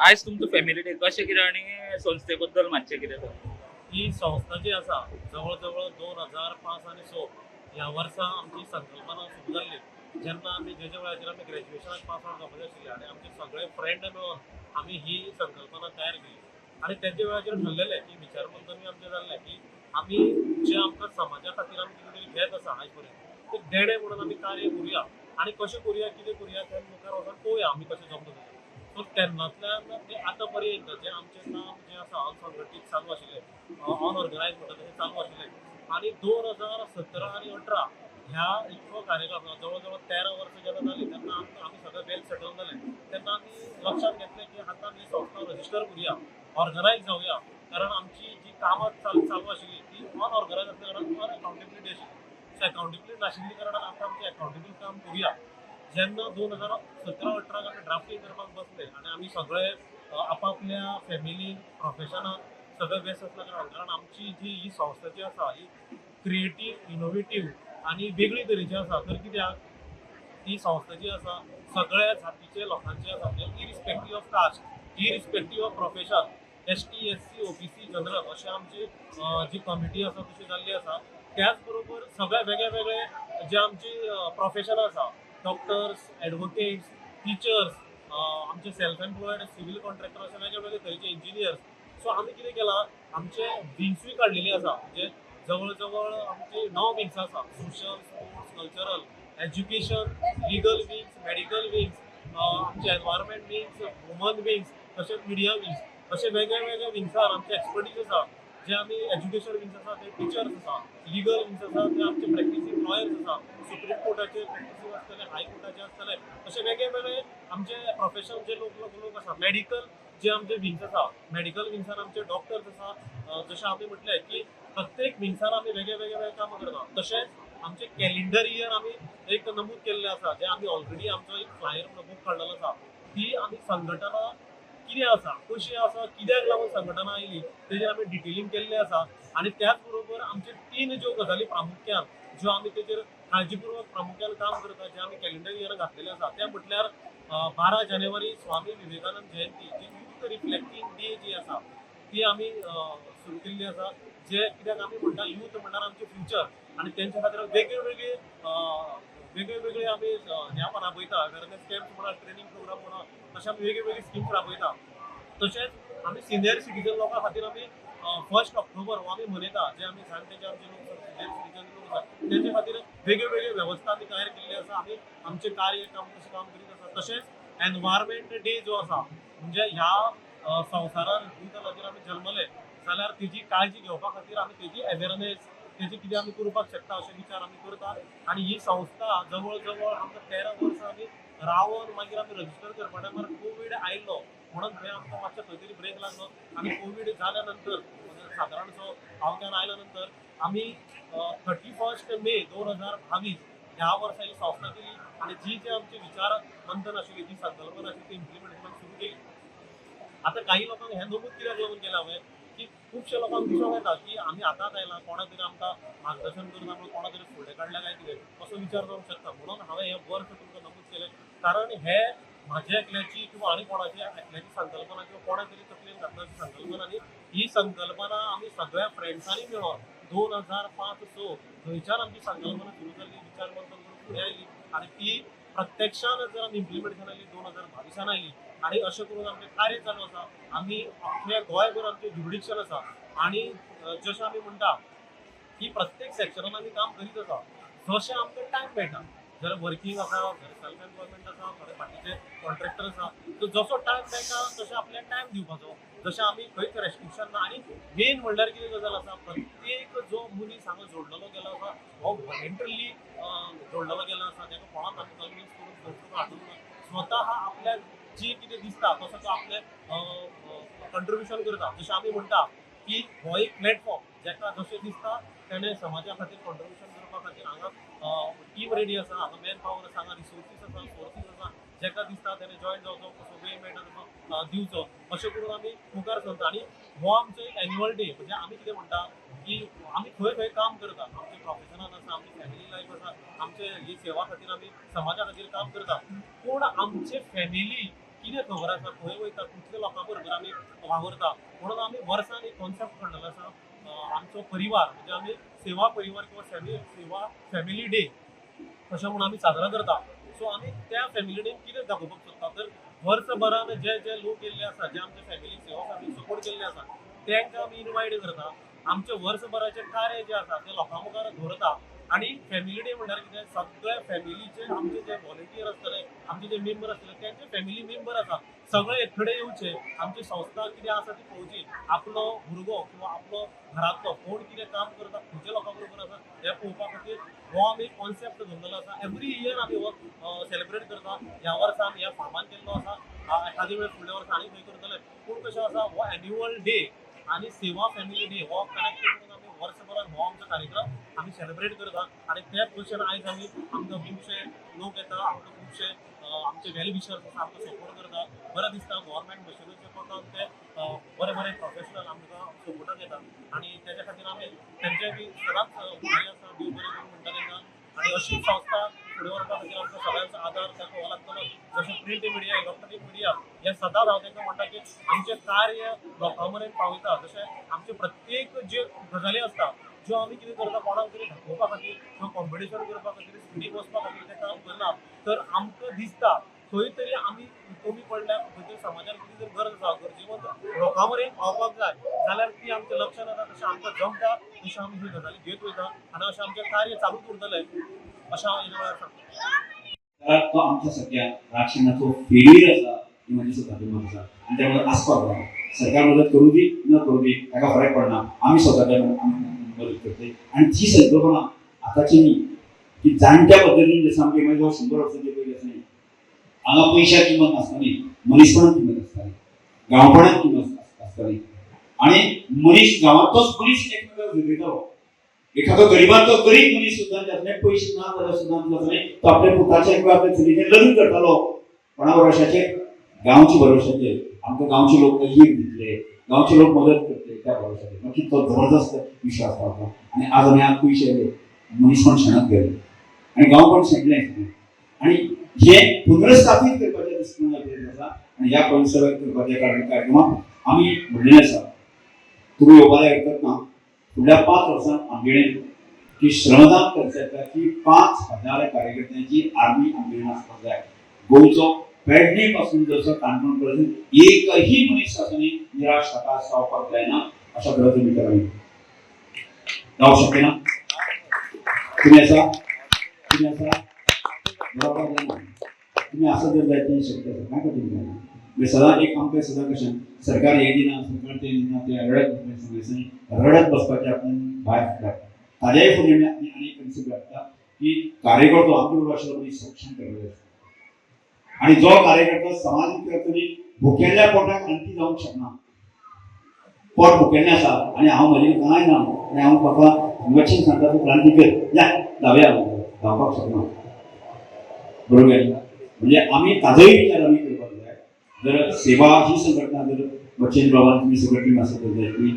आयज तुमचो family day कशें कितें आनी संस्थे बद्दल मातशें कितें सांग. ही संस्था जी आसा जवळ जवळ 2005 आणि 6 ह्या वर्सा आमची संकल्पना सुरू जाल्ली जेन्ना आमी जे वेळाचेर आमी ग्रॅज्युएशनाक पास आउट जावपाचे आशिल्ले आनी आमचे सगळे फ्रेंड मेळून आमी ही संकल्पना तयार केली आनी तेच्या वेळाचेर ठरलेलें की विचारमंथनूय आमचें जाल्लें की आमी जे आमकां समाजा खातीर आमी कितें तरी घेत आसा आयज पर्यंत ते देणे म्हणून आमी कार्य करुया आनी कशें करुया कितें करुया तें मुखार वचून पळोवया आमी कशें जमता तें. सो तेन्नातल्यान ते आतां पर्यंत जें आमचें काम जें आसा असंघटीत चालू आशिल्लें अनऑर्गनायज म्हणटा तशें चालू आशिल्लें आनी 2017 आनी 18 ह्या इतको कार्यकाळ जवळ जवळ 13 वर्सां जेन्ना जाली तेन्ना आमी सगळे वेल सेटल जाले तेन्ना आमी लक्षात घेतलें की आतां आमी संस्था रजिस्टर करुया ऑर्गनायज जावया कारण आमची जी कामां चालू आशिल्ली ती अनऑर्गनायज आसल्या कारणान अकाउंटेबिलिटी आशिल्ली सो अकाउंटेबिलिटी नाशिल्ली कारणान आतां आमचें अकाउंटेबल काम करुया जेन्ना 2017-18 आमी ड्राफ्टींग करपाक बसले आनी आमी सगळे आपापल्या फॅमिलीन प्रोफेशनान सगळे व्यस्त आसल्या कारण आमची जी ही संस्था जी आसा ही क्रिएटीव इनोवेटीव आनी वेगळी तरेची आसा तर कित्याक ही संस्था जी आसा सगळ्या जातीचे लोकांचे आसा म्हणजे irrespective of caste irrespective of profession ST SC OBC general अशें आमची जी कमिटी आसा तशी जाल्ली आसा त्याच बरोबर सगळे वेगळे वेगळे जे आमचे प्रोफेशन आसा डॉक्टर्स एडवोकेट्स टिचर्स आमचे सेल्फ एम्प्लॉयड सिव्हिल कॉन्ट्रॅक्टर अशे वेगळे वेगळे तरेचे इंजिनियर्स सो आमी कितें केलां आमचे विंग्सूय काडलेली आसा म्हणजे जवळ जवळ आमचे 9 विंग्स आसा social sports cultural education legal wings medical wings आमचे एनवायरमेंट विंग्स वुमन विंग्स तशेंच मिडिया विंग्स अशे वेगळे वेगळे विंग्सार आमचे एक्सपर्टीज आसा जे आमी एज्युकेशन विंग्स आसा ते टिचर्स आसा लिगल विंग्स आसा ते आमचे प्रॅक्टिसींग लॉयर्स आसा सुप्रीम कोर्टाचे प्रॅक्टिसींग आसतले हाय कोर्टाचे आसतले अशे वेगळे वेगळे आमचे प्रोफेशन जे लोक आसा मेडिकल जे आमचे विंग्स आसा मेडिकल विंग्सान आमचे डॉक्टर्स आसा जशें आमी म्हटलें की प्रत्येक विंग्सान आमी वेगळे वेगळे कामां करता तशेंच आमचे कॅलेंडर इयर आमी एक नमूद केल्लें आसा जे आमी ऑलरेडी आमचो एक फ्लायर बूक काडलेलो आसा ती आमी संघटना कितें आसा कशी आसा कित्याक लागून संघटना आयली तेजेर आमी डिटेलिंग केल्लें आसा आनी त्याच बरोबर आमचे 3 ज्यो गजाली प्रामुख्यान ज्यो आमी तेजेर काळजीपूर्वक प्रामुख्यान काम करता जे आमी कॅलेंडर इयर घातलेले आसा ते म्हटल्यार 12 जानेवारी स्वामी विवेकानंद जयंती जी यूथ रिफ्लेक्टिंग डे जी आसा ती आमी सुरू केल्ली आसा जे कित्याक आमी म्हणटा यूथ म्हणल्यार आमचे फ्युचर आनी तेंच्या खातीर वेगळे वेगळे आमी ह्या राबयता अवेरनेस कॅम्प म्हणा ट्रेनिंग प्रोग्राम म्हणा तशें आमी वेगळे वेगळे स्किम्स राबयता तशेंच आमी सिनियर सिटीजन लोकां खातीर आमी 1 ऑक्टोबर हो आमी मनयता जे आमी जाणटे जे आमचे लोक सिनियर सिटीजन लोक आसा तेंचे खातीर वेगळे वेगळे वेवस्था आमी तयार केल्ली आसा आमी आमचे कार्य काम कशें काम करीत आसा तशेंच एनवायरमेंट डे जो आसा म्हणजे ह्या संवसारान भूतलाचेर आमी जल्मले जाल्यार तेजी काळजी घेवपा खातीर आमी तेजी अवेरनेस तेजी कितें आमी करपाक शकता अशे विचार आमी करता आनी ही संस्था जवळ जवळ आमकां 13 वर्सां आमी रावन मागीर आमी रजिस्टर करपा टायमार कोवीड आयिल्लो म्हणून थंय आमकां मातसो खंय तरी ब्रेक लागलो आनी कोवीड जाल्या नंतर म्हणजे सादारणसो पावत्यान आयल्या नंतर आमी 31 मे 2022 ह्या वर्सा ही संस्था केली आनी जी जे आमचे विचार मंथन आशिल्ली जी संकल्पना आशिल्ली ती इम्प्लिमेंटेशन सुरू केली आता काही लोकांक हे नमूद कित्याक लागून केला हांवें की खुबशे लोकांक दिसूंक येता की आमी आतांच आयला कोणा तरी आमकां मार्गदर्शन करता म्हणून कोणा तरी फुडें काडल्या काय कितें असो विचार जावंक शकता म्हणून हांवें हें वर्स तुमकां नमूद केलें कारण हे म्हाज्या एकल्याची किंवा आनी कोणाची एकल्याची संकल्पना किंवा कोणा तरी तकलेन घातल्याची संकल्पना न्ही ही संकल्पना आमी सगळ्या फ्रेंड्सांनी मेळोन 2005-06 थंयच्यान आमची संकल्पना सुरू जाल्ली विचार मंथन करून फुडें आयली आनी ती प्रत्यक्षान जर आमी इम्प्लिमेंटेशन आयली 2022 आयली आनी अशें करून आमचें कार्य चालू आसा आमी अख्ख्या गोंयभर आमचें ज्युडिक्शन आसा आनी जशें आमी म्हणटा की प्रत्येक सेक्शनान आमी काम करीत आसा जशें आमकां टायम मेळटा जाल्यार वर्कींग आसा जाल्यार सेल्फ एम्प्लॉयमेंट आसा थोडे बाकीचे कॉन्ट्रॅक्टर आसा सो जसो टायम मेळटा तशें आपल्याक टायम दिवपाचो जशें आमी खंयच रेस्ट्रिक्शन ना आनी मेन म्हणल्यार कितें गजाल आसा प्रत्येक जो मनीस हांगा जोडलेलो गेलो आसा हो वॉलंटरली जोडलेलो गेलो आसा ताका कोणाक आमी कन्विन्स करून खंयच हाडूंक ना स्वता आपल्याक जी कितें दिसता तसो तो आपले कंट्रिब्युशन करता जशें आमी म्हणटा की हो एक प्लॅटफॉर्म जाका जशें दिसता तेणें समाजा खातीर कंट्रिब्युशन करपा खातीर हांगा टीम रेडी आसा हांगा मॅन पावर आसा हांगा रिसोर्सीस आसा सोर्सीस आसा जाका दिसता तेणें जॉयन जावचो कसो वेळ मेळटा तसो दिवचो अशें करून आमी मुखार सरता आनी हो आमचो एक एन्युअल डे म्हणजे आमी कितें म्हणटा की आमी खंय खंय काम करता आमचे प्रोफेशनान आसा आमची फॅमिली लायफ आसा आमचे ही सेवा खातीर आमी समाजा खातीर काम करता पूण आमचे फॅमिली कितें खबर आसा खंय वयता कुठल्या लोकां बरोबर आमी वावरता म्हणून आमी वर्सान एक कॉन्सेप्ट काडलेलो आसा आमचो परिवार म्हणजे आमी सेवा परिवार किंवा सेवा फॅमिली डे अशें म्हणून आमी साजरा करता सो आमी त्या फॅमिली डे कितें दाखोवपाक सोदता तर वर्सभरान जे जे लोक येयल्ले आसा जे आमच्या फॅमिली सेवा फॅमिली सपोर्ट केल्ले आसा तांकां आमी इनवायट करता आमचे वर्सभराचे कार्य जे आसा ते लोकां मुखार दवरता आणि फॅमिली डे म्हणल्यार कितें सगळ्या फॅमिलीचे आमचे जे व्हॉलंटियर आसतले आमचे जे मेंबर आसतले त्यांचे फॅमिली मेंबर आसा सगळे एककडे येवचे आमची संस्था कितें आसा ती पळोवची आपलो भुरगो किंवा आपलो घरांतलो कोण कितें काम करता खंयच्या लोकां बरोबर आसा हें पळोवपा खातीर हो आमी कॉन्सेप्ट धरलेलो आसा एवरी इयर आमी हो सेलिब्रेट करता ह्या वर्सा आमी ह्या फार्मान केल्लो आसा एखादी वेळ फुडल्या वर्सा आनी खंय करतले पूण कशें आसा हो एन्युअल डे आणि सेवा फॅमिली डे हो कनेक्ट करून आमी वर्सभरान हो आमचो कार्यक्रम आमी सेलिब्रेट करता आणि त्याच भशेन आयज आमी आमकां खुबशे लोक येता आमकां खुबशे आमचे वेल विशर्स आसा आमकां सपोर्ट करता बरें दिसता गव्हर्मेंट भशेनूच पळोवन ते बरे बरे प्रोफेशनल आमकां सपोर्टाक येता आणि त्याच्या खातीर आमी तेंचे बी सदांच बरे आसा देव बरें करून म्हणटा तेंकां आणि अशी संस्था फुडें व्हरपा खातीर आमकां सगळ्यांचो आदार दाखोवचो लागतलो जशें प्रिंट मिडिया इलेक्ट्रॉनीक मिडिया हे सदांच हांव तेंकां म्हणटा की आमचें कार्य लोकां मेरेन पावयता जशें आमचे प्रत्येक जे गजाली आसता ज्यो आमी कितें करता कोणाक तरी दाखोवपा खातीर किंवा कॉम्पिटिशन करपा खातीर स्पिडीक वचपा खातीर तें काम करना तर आमकां दिसता खंय तरी आमी कमी पडल्या खंय तरी समाजान कितें जर गरज आसा गरजेवंत लोकां मेरेन पावपाक जाय जाल्यार ती आमच्या लक्षांत येता तशें आमकां जमता तशें आमी ह्यो गजाली घेत वयता आनी अशें आमचें कार्य चालूच उरतलें अशें हांव हेज्या वेळार सांगता तो आमच्या सगळ्या राजकारणाचो फेल्युअर आसा ही म्हाजी सुद्दां मत आसा आनी त्या मुळे आसपाक जाय सरकार मदत करूं दी न करूं दी ताका फरक पडना आमी स्वताच्या मदत करतले आनी ती संकल्पना आतांची न्ही ती जाणट्या पद्दतीन जसं आमगे म्हणजे 100 वर्सांचे पयलीं आसली हांगा पयशांची किंमत नासताली मनीसपणान किंमत आसताली गांवपणान किंमत आसताली आनी मनीस गांवांतलोच मनीस एकमेकाक भेटयतालो एखादो गरिबांचो गरीब मनीस सुद्दां जातले पयशे ना जाल्यार सुद्दां जातले तो आपल्या पुताचे किंवा आपल्या चलयेचें लग्न करतालो कोणा भरोशाचेर गांवच्या भरोशाचेर आमकां गांवचे लोक हीर दितले गांवचे लोक मदत करतले त्या भरोशाचेर मागीर तो जबरदस्त विश्वास पावता आनी आज आमी हांगा पयशे येले मनीसपण शेणत गेले आनी गांवपण शेणलें आनी हे पुनर्स्थापीत करपाचें दृश्टीकोन आपल्याक आसा आनी ह्या परिसराक करपाच्या कार्यक्रमाक आमी म्हणलेलें आसा तुमी येवपाक हरकत ना फुडल्या 5 वर्सांत आमगेडे की श्रमदान करता की 5000 कार्यकर्त्यांची आर्मी आमगेडे आसपाक जाय गोंयचो पेडणे पासून जसो काणकोण पर्यंत एकही मनीस आसुनी निराश हताश जावपाक जायना अशा तरेन तुमी करावी जावं शकते ना तुम्ही आसा तुम्ही असं जर जायचं शक्य आसा काय करता म्हणजे सदां एक आमकां सदां कशें सरकार हे दिना सरकार ते दिना ते रडत बसपाचें आपण भायर काडटा ताज्याय फुडें आमी आनी एक कन्सेप्ट हाडटा की कार्यकर्तो आमचे बरोबर आशिल्लो मनीस सक्षम करपाक जाय आनी जो कार्यकर्तो समाजीक करतली भुकेल्ल्या पोटाक आणखी जावंक शकना पोट भुकेल्लें आसा आनी हांव म्हजें कांय ना आनी हांव म्हाका वचून सांगता तूं क्रांती कर या धांवया धांवपाक शकना बरोबर म्हणजे आमी ताजोय विचार आमी करपाक जाय जर सेवा ही संघटना जर बच्चन बाबान तुमी सगळी टीम आसा जाय की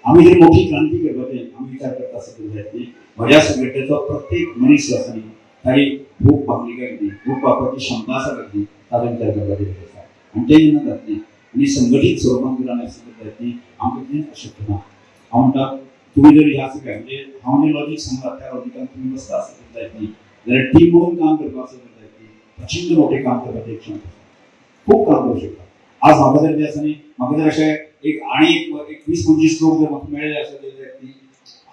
आमी जर मोठी क्रांती करपाचें आमी विचार करता आसत जाय की म्हज्या संघटनेचो प्रत्येक मनीस आसा न्ही ताणी भूक भागली काय न्ही भूक भागपाची क्षमता आसा काय न्ही ताजो विचार करपाची गरज आसा आनी तें जेन्ना जातलें आनी संघटीत स्वरुपान जर आमी आसत जाय की आमकां कितेंच अशक्य ना हांव म्हणटा तुम्ही जर ह्या सगळ्या म्हणजे हांव जे लॉजीक सांगता त्या लॉजिकान तुम्ही बसता आसत जाय न्ही जाल्यार टीम म्हणून काम करपाक आसत जाय की प्रचंड मोठे काम करपाचें एक क्षमता खूप काम करू शकता आज म्हाका जर जे आसा न्ही म्हाका जर अशें एक आनी एक 20-25 लोक जर म्हाका मेळ्ळे आसत जाल्यार ती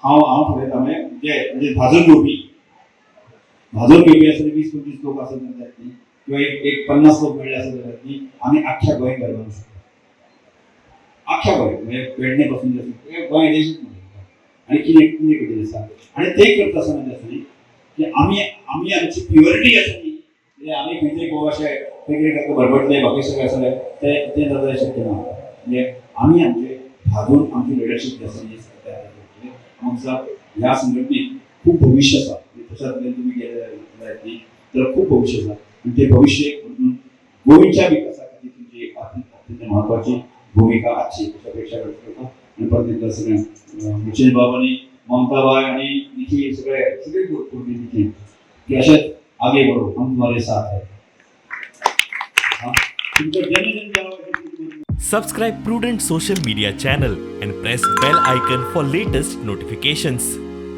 हांव थारायता म्हणजे भाजून घेवपी आसत 20-25 लोक आसत जाल्यार ती किंवा एक 50 लोक मेळ्ळे आसत जाल्यार ती आमी आख्ख्या गोंय घालूंक शकता आख्ख्या गोंय म्हणजे पेडणे पासून जे गोंय देशीच आणि कितें कितें आसा आनी ते करता आसतना जे आसा न्ही की आमी आमची प्युरिटी आसा न्ही म्हणजे आमी खंय तरी गोवा अशें वेगवेगळे बरबटले बाकी सगळे आसले ते जाता शक्य ना म्हणजे आमी आमचे भाजून आमची लिडरशीप जी आसा न्ही आमच्या ह्या संघटनेक खूप भविष्य आसा तशा तरेन तुमी गेले जायत न्ही तर खूप भविष्य आसा आनी ते भविष्य गोंयच्या विकासा खातीर तुमची अत्यंत म्हत्वाची भूमिका आसची अशा अपेक्षा करता आनी परत एकदा सगळ्यांक मुचेल बाबांनी ममताबाई आणि निखिल सगळे कुटुंबी निखिल की अशेंच आगे बढ़ो हम तुम्हारे साथ है तुमचं जनजन जेव्हा Subscribe Prudent social media channel and press bell icon for latest notifications.